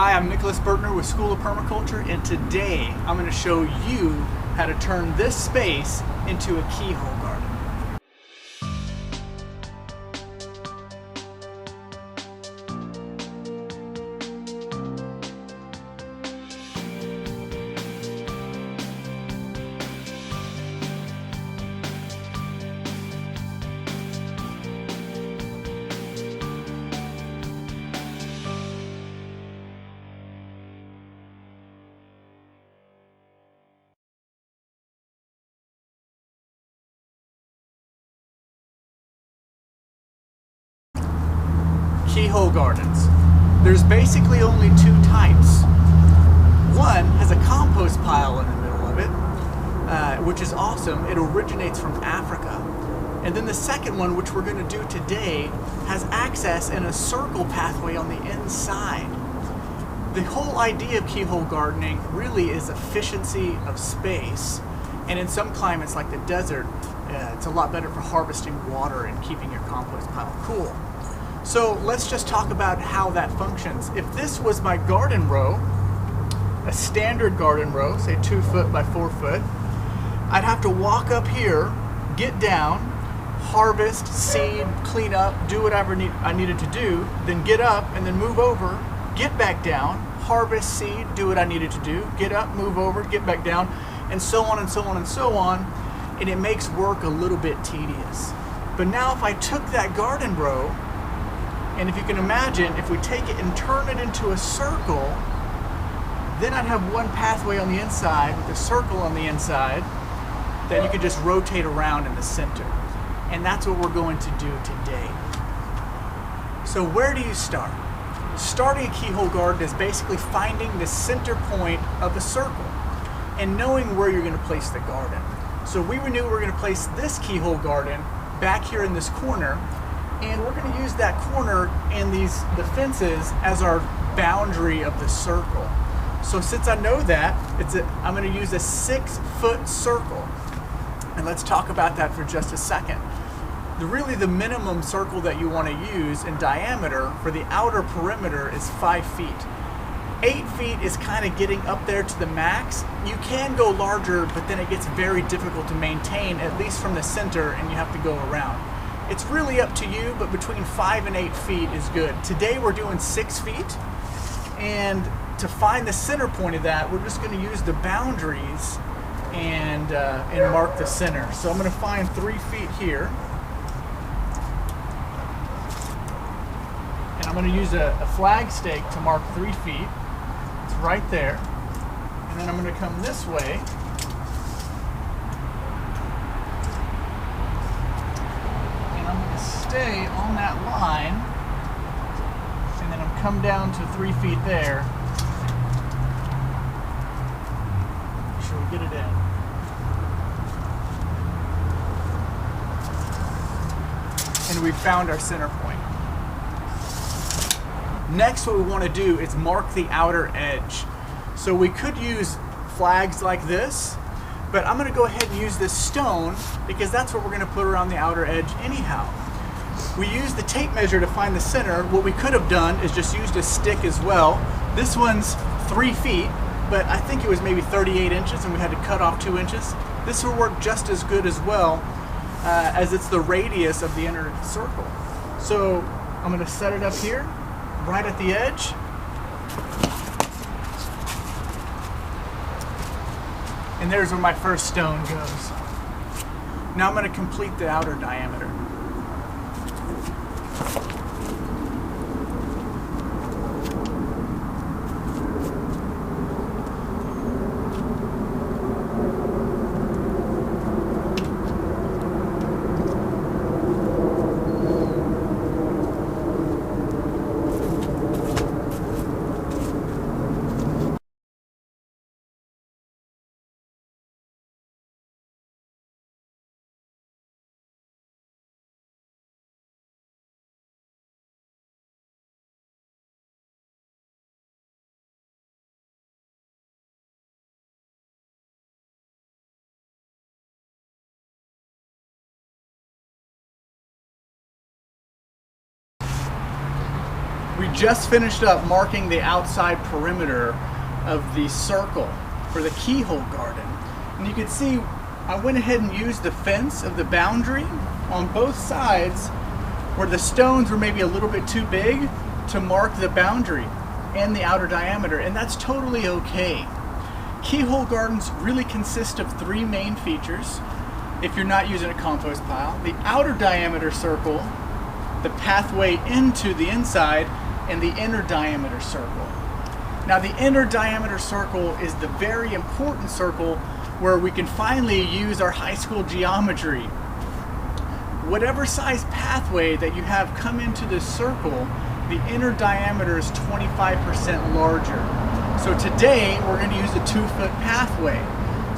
Hi, I'm Nicholas Burtner with School of Permaculture, and today I'm going to show you how to turn this space into a keyhole garden. Keyhole gardens. There's basically only two types. One has a compost pile in the middle of it, which is awesome. It originates from Africa. And then the second one, which we're going to do today, has access in a circle pathway on the inside. The whole idea of keyhole gardening really is efficiency of space. And in some climates like the desert, it's a lot better for harvesting water and keeping your compost pile cool. So let's just talk about how that functions. If this was my garden row, a standard garden row, say 2 foot by 4 foot, I'd have to walk up here, get down, harvest, seed, clean up, do whatever I needed to do, then get up and then move over, get back down, harvest, seed, do what I needed to do, get up, move over, get back down, and so on and so on and so on, and it makes work a little bit tedious. But now if I took that garden row, and if you can imagine, if we take it and turn it into a circle, then I'd have one pathway on the inside with a circle on the inside that you could just rotate around in the center. And that's what we're going to do today. So where do you start? Starting a keyhole garden is basically finding the center point of a circle and knowing where you're going to place the garden. So we knew we were going to place this keyhole garden back here in this corner, and we're going to use that corner and the fences as our boundary of the circle. So since I know that, I'm going to use a 6-foot circle. And let's talk about that for just a second. Really the minimum circle that you want to use in diameter for the outer perimeter is 5 feet. 8 feet is kind of getting up there to the max. You can go larger, but then it gets very difficult to maintain, at least from the center, and you have to go around. It's really up to you, but between 5 and 8 feet is good. Today we're doing 6 feet, and to find the center point of that, we're just going to use the boundaries and mark the center. So I'm going to find 3 feet here, and I'm going to use a flag stake to mark 3 feet. It's right there, and then I'm going to come this way. Stay on that line, and then I'll come down to 3 feet there. Make sure we get it in. And we've found our center point. Next, what we want to do is mark the outer edge. So we could use flags like this, but I'm going to go ahead and use this stone because that's what we're going to put around the outer edge anyhow. We used the tape measure to find the center. What we could have done is just used a stick as well. This one's 3 feet, but I think it was maybe 38 inches and we had to cut off 2 inches. This will work just as good as well, as it's the radius of the inner circle. So I'm going to set it up here, right at the edge. And there's where my first stone goes. Now I'm going to complete the outer diameter. We just finished up marking the outside perimeter of the circle for the Keyhole garden. And you can see I went ahead and used the fence of the boundary on both sides where the stones were maybe a little bit too big to mark the boundary and the outer diameter, and that's totally okay. Keyhole gardens really consist of three main features if you're not using a compost pile: the outer diameter circle, the pathway into the inside, and the inner diameter circle. Now the inner diameter circle is the very important circle where we can finally use our high school geometry. Whatever size pathway that you have come into this circle, the inner diameter is 25% larger. So today we're going to use a 2-foot pathway.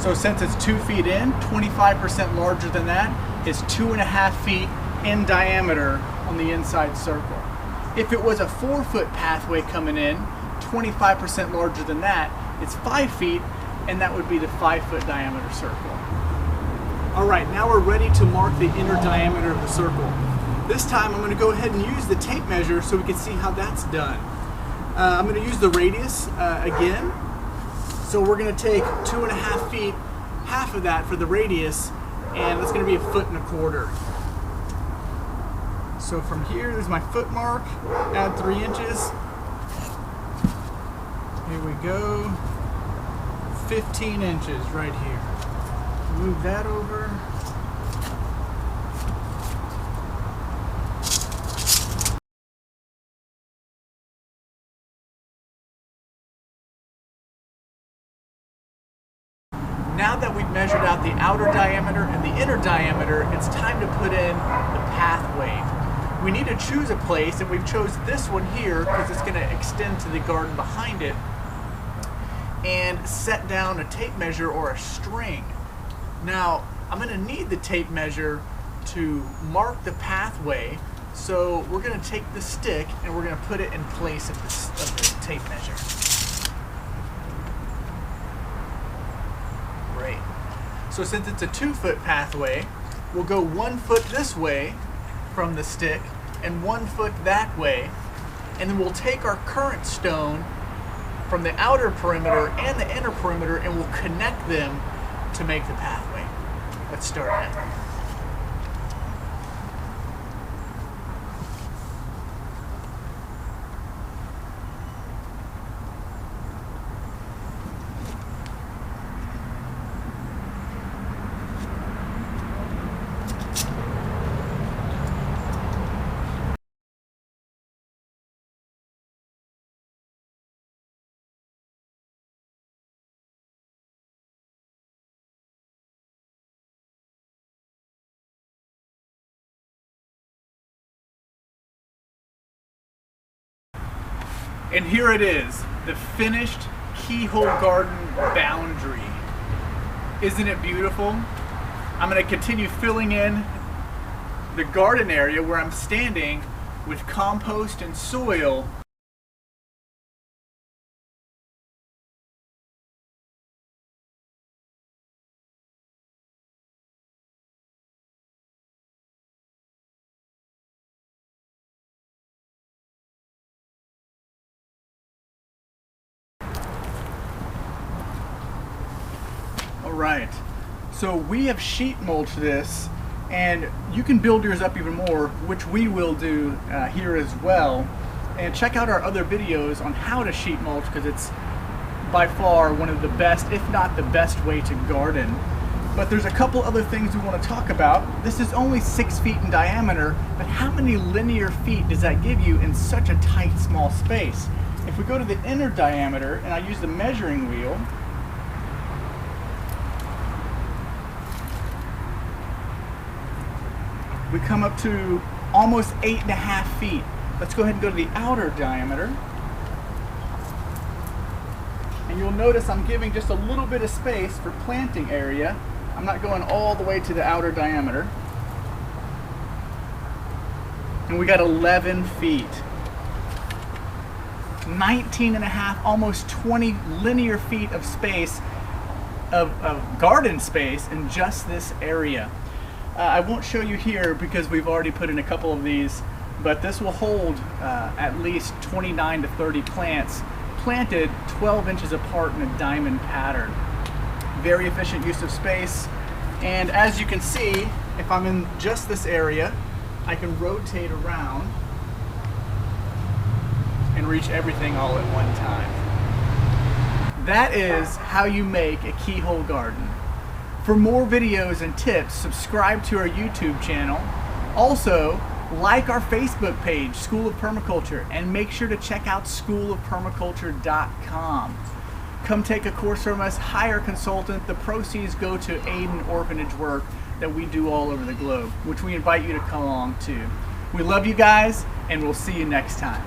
So since it's 2 feet in, 25% larger than that is 2.5 feet in diameter on the inside circle. If it was a 4-foot pathway coming in, 25% larger than that, it's 5 feet, and that would be the 5-foot diameter circle. All right, now we're ready to mark the inner diameter of the circle. This time I'm going to go ahead and use the tape measure so we can see how that's done. I'm going to use the radius again. So we're going to take 2.5 feet, half of that for the radius, and that's going to be 1.25 feet. So from here, there's my foot mark, add 3 inches. Here we go, 15 inches right here. Move that over. Now that we've measured out the outer diameter and the inner diameter, it's time to put in the pathway. We need to choose a place, and we've chose this one here because it's going to extend to the garden behind it, and set down a tape measure or a string. Now, I'm going to need the tape measure to mark the pathway, so we're going to take the stick and we're going to put it in place of the tape measure. Great. So since it's a 2-foot pathway, we'll go 1 foot this way from the stick and 1 foot that way, and then we'll take our current stone from the outer perimeter and the inner perimeter and we'll connect them to make the pathway. Let's start now. And here it is, the finished Keyhole garden boundary. Isn't it beautiful? I'm going to continue filling in the garden area where I'm standing with compost and soil. Alright, so we have sheet mulched this, and you can build yours up even more, which we will do here as well. And check out our other videos on how to sheet mulch, because it's by far one of the best, if not the best way to garden. But there's a couple other things we want to talk about. This is only 6 feet in diameter, but how many linear feet does that give you in such a tight, small space? If we go to the inner diameter, and I use the measuring wheel, we come up to almost 8.5 feet. Let's go ahead and go to the outer diameter. And you'll notice I'm giving just a little bit of space for planting area. I'm not going all the way to the outer diameter. And we got 11 feet. 19.5, almost 20 linear feet of space, of garden space in just this area. I won't show you here because we've already put in a couple of these but this will hold at least 29 to 30 plants planted 12 inches apart in a diamond pattern. Very efficient use of space, and as you can see, if I'm in just this area, I can rotate around and reach everything all at one time. That is how you make a keyhole garden. For more videos and tips, subscribe to our YouTube channel. Also, like our Facebook page, School of Permaculture, and make sure to check out schoolofpermaculture.com. Come take a course from us, hire a consultant. The proceeds go to aid and orphanage work that we do all over the globe, which we invite you to come along to. We love you guys, and we'll see you next time.